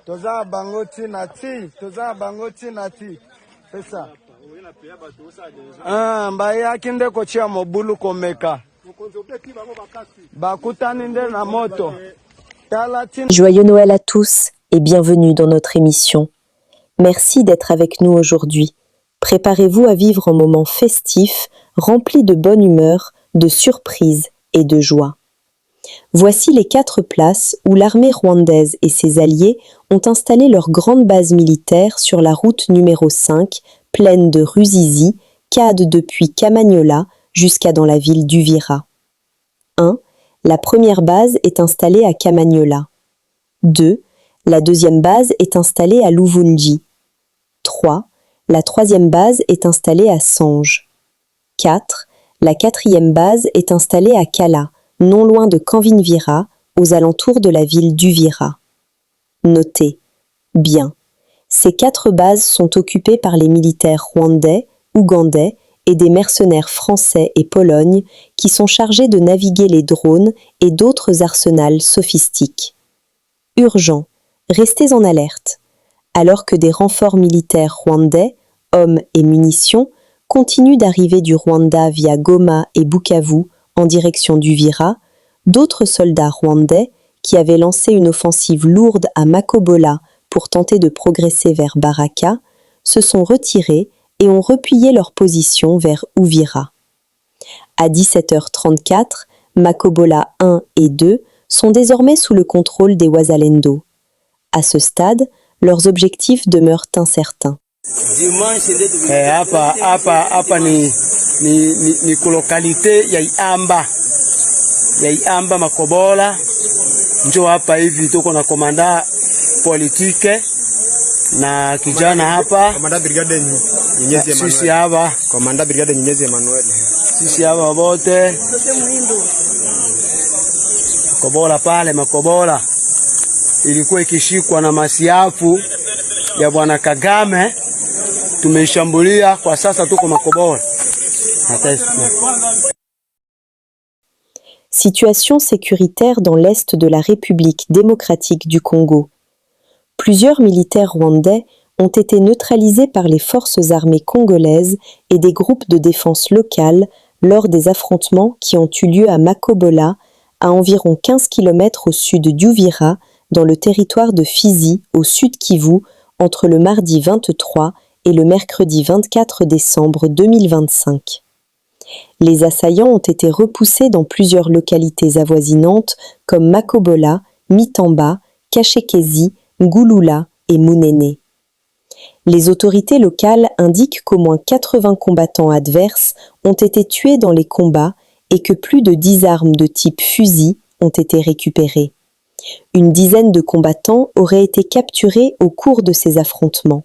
Toza bangoti nati, toza bangoti nati. C'est ça. Mbaya kinde kochia mobulu komeka. Bakutani nde na moto. Joyeux Noël à tous et bienvenue dans notre émission. Merci d'être avec nous aujourd'hui. Préparez-vous à vivre un moment festif, rempli de bonne humeur, de surprise et de joie. Voici les 4 places où l'armée rwandaise et ses alliés ont installé leur grande base militaire sur la route numéro 5, pleine de Ruzizi, CAD depuis Kamanyola jusqu'à dans la ville d'Uvira. 1. La première base est installée à Kamanyola. 2. La deuxième base est installée à Luvungi. 3. La troisième base est installée à Sange. 4. La quatrième base est installée à Kala, non loin de Kanvinvira, aux alentours de la ville d'Uvira. Notez, bien, ces 4 bases sont occupées par les militaires rwandais, ougandais et des mercenaires français et Pologne qui sont chargés de naviguer les drones et d'autres arsenals sophistiques. Urgent, restez en alerte. Alors que des renforts militaires rwandais, hommes et munitions, continuent d'arriver du Rwanda via Goma et Bukavu en direction d'Uvira, d'autres soldats rwandais, qui avaient lancé une offensive lourde à Makobola pour tenter de progresser vers Baraka, se sont retirés et ont replié leur position vers Uvira. À 17h34, Makobola 1 et 2 sont désormais sous le contrôle des Wazalendo. À ce stade, leurs objectifs demeurent incertains. Hapa ni localité ya Iamba Makobola. Njo hapa hivi tuko na komanda politike na kijana hapa. Komanda brigade Nyenyezi Emmanuel. Sisi hapa Komanda brigade Nyenyezi Emmanuel. Sisi hapa wote. Makobola pale Makobola ilikuwa ikishikwa na masiafu ya bwana Kagame. Tumeshambulia kwa sasa tuko Makobola. Situation sécuritaire dans l'est de la République démocratique du Congo. Plusieurs militaires rwandais ont été neutralisés par les forces armées congolaises et des groupes de défense locales lors des affrontements qui ont eu lieu à Makobola, à environ 15 km au sud d'Uvira, dans le territoire de Fizi, au sud Kivu, entre le mardi 23 et le mercredi 24 décembre 2025. Les assaillants ont été repoussés dans plusieurs localités avoisinantes comme Makobola, Mitamba, Kashekezi, Ngulula et Munene. Les autorités locales indiquent qu'au moins 80 combattants adverses ont été tués dans les combats et que plus de 10 armes de type fusil ont été récupérées. Une dizaine de combattants auraient été capturés au cours de ces affrontements.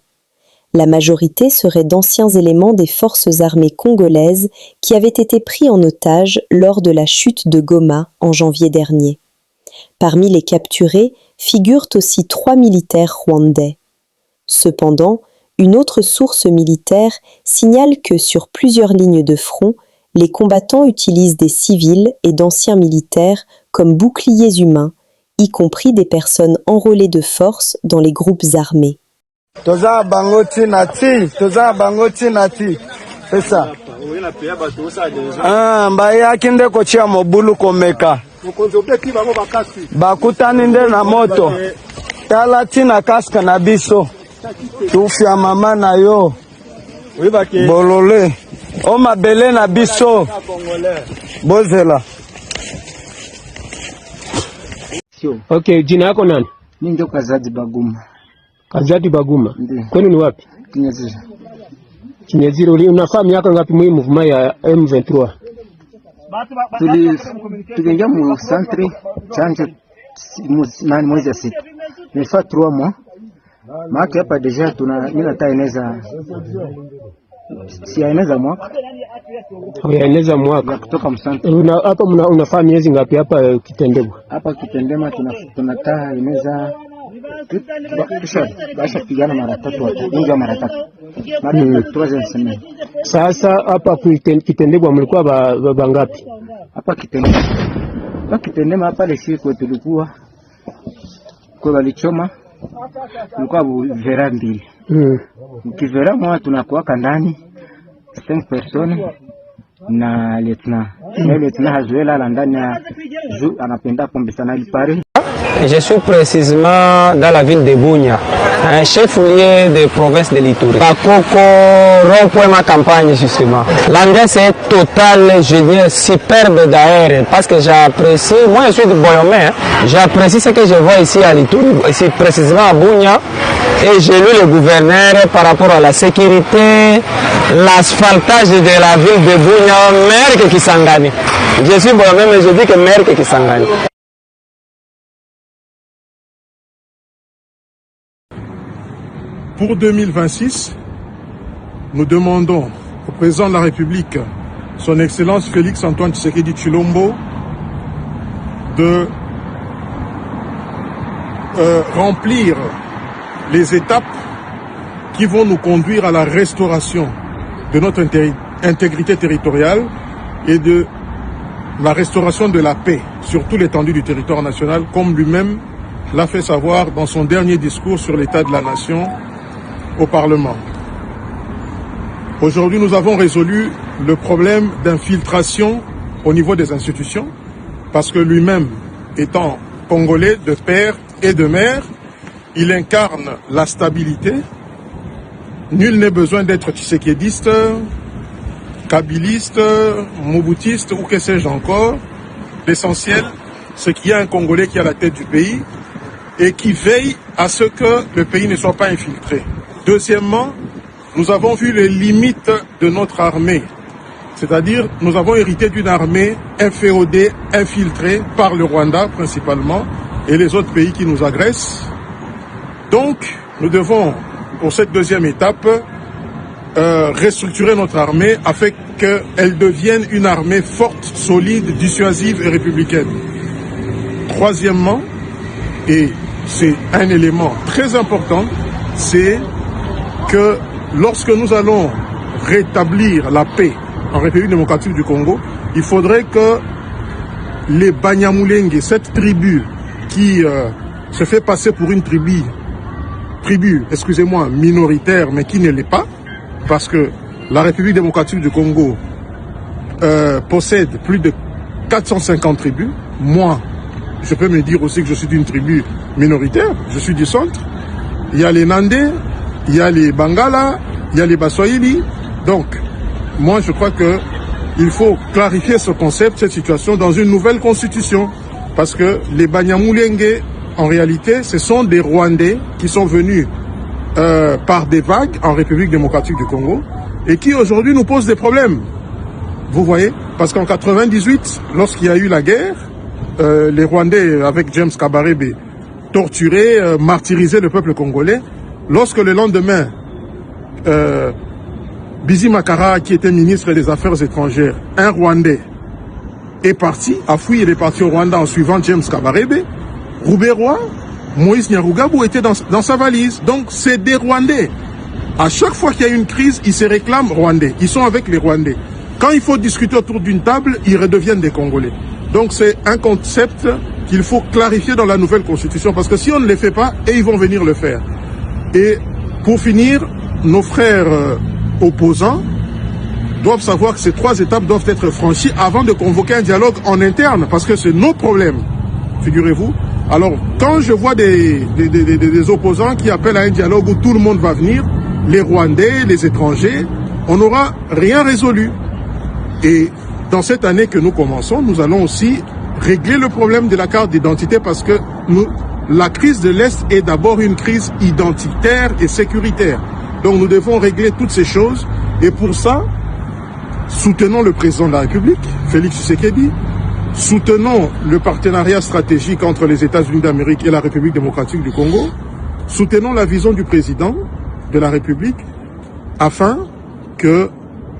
La majorité seraient d'anciens éléments des forces armées congolaises qui avaient été pris en otage lors de la chute de Goma en janvier dernier. Parmi les capturés figurent aussi 3 militaires rwandais. Cependant, une autre source militaire signale que sur plusieurs lignes de front, les combattants utilisent des civils et d'anciens militaires comme boucliers humains, y compris des personnes enrôlées de force dans les groupes armés. Toza bangoti nati. C'est ça. Mbaya kinde kochia mobulu komeka. Bakutani nde na moto. Tala tina kaska na biso. Tufia mama na yo. Bolole. O mabele na biso. Bozela. Okay, jina yako nani? Mimi ndio Kazadi Baguma. Kazadi Baguma. Kwani ni wapi? Kinyeziro. Kinyeziro. Unafaa miaka ngapi mwi movement ya M23? Tuliingia mu centre chanjo mwezi ya 6. Nilifaa 3 mois. Maana hapa deja mimi nataeneza siaeneza mwaka. Unaeneza mwaka kutoka msante. Hapa unafaa miezi ngapi hapa Kitendebwa? Hapa Kitendema tunataa eneza Basha pigana mara 3 inga mara 3. Mara 3 semaine. Sasa hapa Kitendebwa mlikuwa bangapi? Hapa Kitendema hapa lesi kwa tulikuwa kwa walichoma kulikuwa vera mbili. Kivera moja tunakuwaka ndani 5 personnes na lieutenant. Le lieutenant hazuela la ndani ya anapenda pombe sana ilipare. Je suis précisément dans la ville de Bunia, un chef-lieu de province de l'Ituri. Bakoko, rond-point ma campagne justement. L'ambiance est totale, je dirais superbe d'ailleurs, parce que j'apprécie, moi je suis de Boyomé, j'apprécie ce que je vois ici à l'Ituri, ici précisément à Bunia, et j'ai lu le gouverneur par rapport à la sécurité, l'asphaltage de la ville de Bunia, Merck qui s'engage. Je suis Boyomé, mais je dis que Merck qui s'engage. Pour 2026, nous demandons au président de la République, son Excellence Félix Antoine Tshisekedi Tshilombo, de remplir les étapes qui vont nous conduire à la restauration de notre intégrité territoriale et de la restauration de la paix sur toute l'étendue du territoire national, comme lui-même l'a fait savoir dans son dernier discours sur l'état de la nation au Parlement. Aujourd'hui, nous avons résolu le problème d'infiltration au niveau des institutions, parce que lui-même, étant congolais de père et de mère, il incarne la stabilité. Nul n'est besoin d'être tshisekédiste, kabiliste, moboutiste ou que sais-je encore. L'essentiel, c'est qu'il y a un Congolais qui est à la tête du pays et qui veille à ce que le pays ne soit pas infiltré. Deuxièmement, nous avons vu les limites de notre armée. C'est-à-dire, nous avons hérité d'une armée inféodée, infiltrée par le Rwanda principalement et les autres pays qui nous agressent. Donc, nous devons, pour cette deuxième étape, restructurer notre armée afin qu'elle devienne une armée forte, solide, dissuasive et républicaine. Troisièmement, et c'est un élément très important, c'est que lorsque nous allons rétablir la paix en République démocratique du Congo, il faudrait que les Banyamulenge, cette tribu qui se fait passer pour une tribu, minoritaire, mais qui ne l'est pas, parce que la République démocratique du Congo possède plus de 450 tribus. Moi, je peux me dire aussi que je suis d'une tribu minoritaire, je suis du centre. Il y a les Nandais, il y a les Bangala, il y a les Baswahili. Donc, moi je crois qu'il faut clarifier ce concept, cette situation dans une nouvelle constitution. Parce que les Banyamulenge, en réalité, ce sont des Rwandais qui sont venus par des vagues en République démocratique du Congo et qui aujourd'hui nous posent des problèmes. Vous voyez? Parce qu'en 98, lorsqu'il y a eu la guerre, les Rwandais, avec James Kabarebe, torturaient, martyrisaient le peuple congolais. Lorsque le lendemain, Bizi Makara, qui était ministre des Affaires étrangères, un Rwandais, est parti, a fui, il est parti au Rwanda en suivant James Kabarebe, Rouberois, Moïse Nyarugabo était dans sa valise. Donc c'est des Rwandais. À chaque fois qu'il y a une crise, ils se réclament Rwandais. Ils sont avec les Rwandais. Quand il faut discuter autour d'une table, ils redeviennent des Congolais. Donc c'est un concept qu'il faut clarifier dans la nouvelle constitution, parce que si on ne le fait pas, ils vont venir le faire. Et pour finir, nos frères opposants doivent savoir que ces 3 étapes doivent être franchies avant de convoquer un dialogue en interne, parce que c'est nos problèmes, figurez-vous. Alors, quand je vois des opposants qui appellent à un dialogue où tout le monde va venir, les Rwandais, les étrangers, on n'aura rien résolu. Et dans cette année que nous commençons, nous allons aussi régler le problème de la carte d'identité, parce que la crise de l'Est est d'abord une crise identitaire et sécuritaire. Donc nous devons régler toutes ces choses. Et pour ça, soutenons le président de la République, Félix Tshisekedi, soutenons le partenariat stratégique entre les États-Unis d'Amérique et la République démocratique du Congo, soutenons la vision du président de la République afin que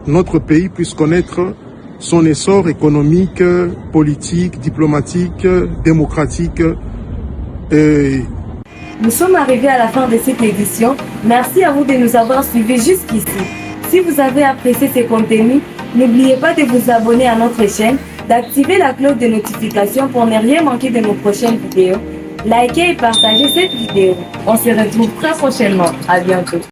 notre pays puisse connaître son essor économique, politique, diplomatique, démocratique. Nous sommes arrivés à la fin de cette édition. Merci à vous de nous avoir suivis jusqu'ici. Si vous avez apprécié ces contenus, n'oubliez pas de vous abonner à notre chaîne, d'activer la cloche de notification pour ne rien manquer de nos prochaines vidéos likez et partagez cette vidéo. On se retrouve très prochainement. À bientôt.